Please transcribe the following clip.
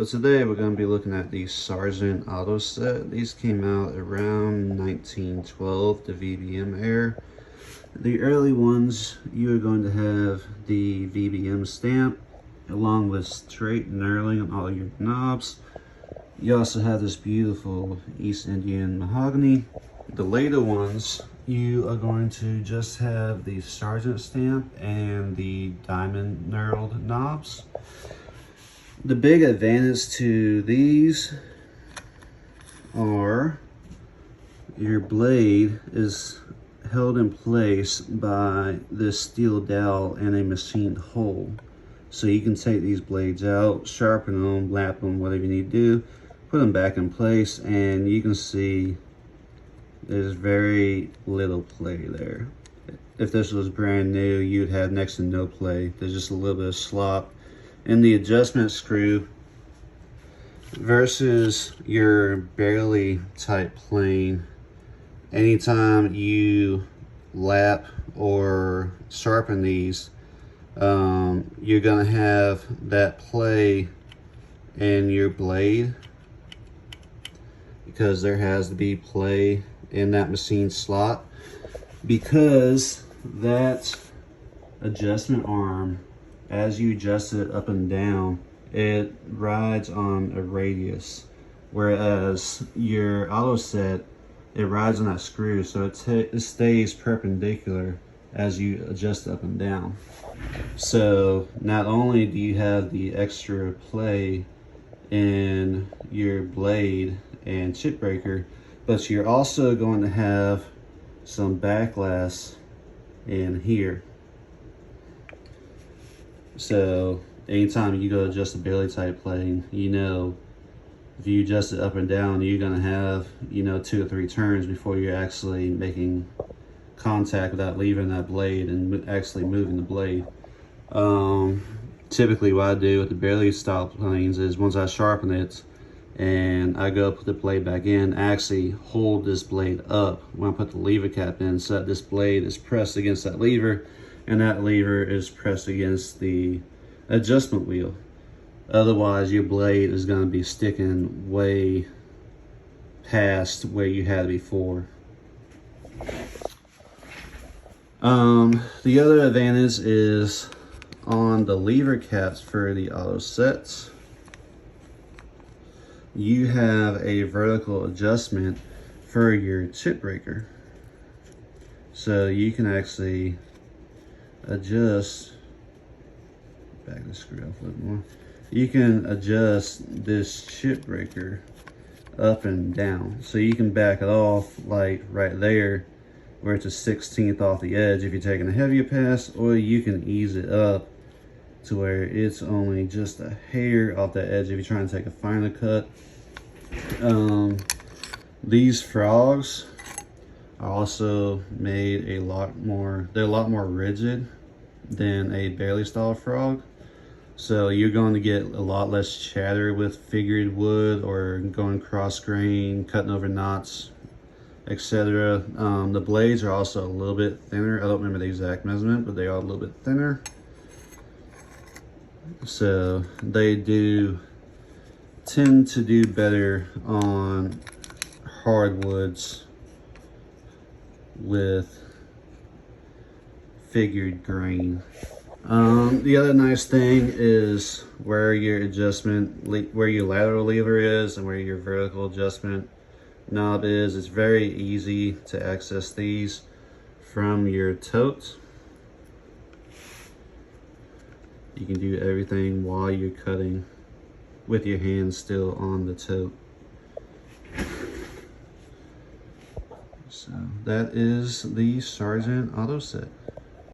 today we're going to be looking at the Sargent Autoset. These came out around 1912, the VBM era. The early ones, you are going to have the VBM stamp along with straight knurling on all your knobs. You also have this beautiful East Indian mahogany. The later ones, you are going to just have the Sargent stamp and the diamond knurled knobs. The big advantage to these are your blade is held in place by this steel dowel and a machined hole. So you can take these blades out, sharpen them, lap them, whatever you need to do, put them back in place, and you can see there's very little play there. If this was brand new, you'd have next to no play. There's just a little bit of slop. And the adjustment screw versus your barely type plane, anytime you lap or sharpen these, you're gonna have that play in your blade because there has to be play in that machine slot, because that adjustment arm, as you adjust it up and down, it rides on a radius, whereas your Autoset, it rides on that screw, so it stays perpendicular as you adjust up and down. So not only do you have the extra play in your blade and chip breaker, but you're also going to have some backlash in here. So anytime you go to adjust a barely type plane, you know, if you adjust it up and down, you're gonna have, you know, 2 or 3 turns before you're actually making contact with that lever and that blade and actually moving the blade. Typically what I do with the barely style planes is once I sharpen it and I go put the blade back in, I actually hold this blade up when I put the lever cap in so that this blade is pressed against that lever and that lever is pressed against the adjustment wheel. Otherwise your blade is going to be sticking way past where you had it before. The other advantage is on the lever caps for the Autosets. You have a vertical adjustment for your chip breaker. So you can actually adjust, back the screw off a little more. You can adjust this chip breaker up and down. So you can back it off like right there where it's a 1/16 off the edge if you're taking a heavier pass, or you can ease it up to where it's only just a hair off the edge if you're trying to take a finer cut. These frogs are also made they're a lot more rigid than a barely style frog. So you're going to get a lot less chatter with figured wood or going cross grain, cutting over knots, etc. The blades are also a little bit thinner. I don't remember the exact measurement, but they are a little bit thinner. So they do tend to do better on hardwoods with figured grain. The other nice thing is where your where your lateral lever is and where your vertical adjustment knob is. It's very easy to access these from your tote. You can do everything while you're cutting with your hands still on the tote. So that is the Sargent Autoset.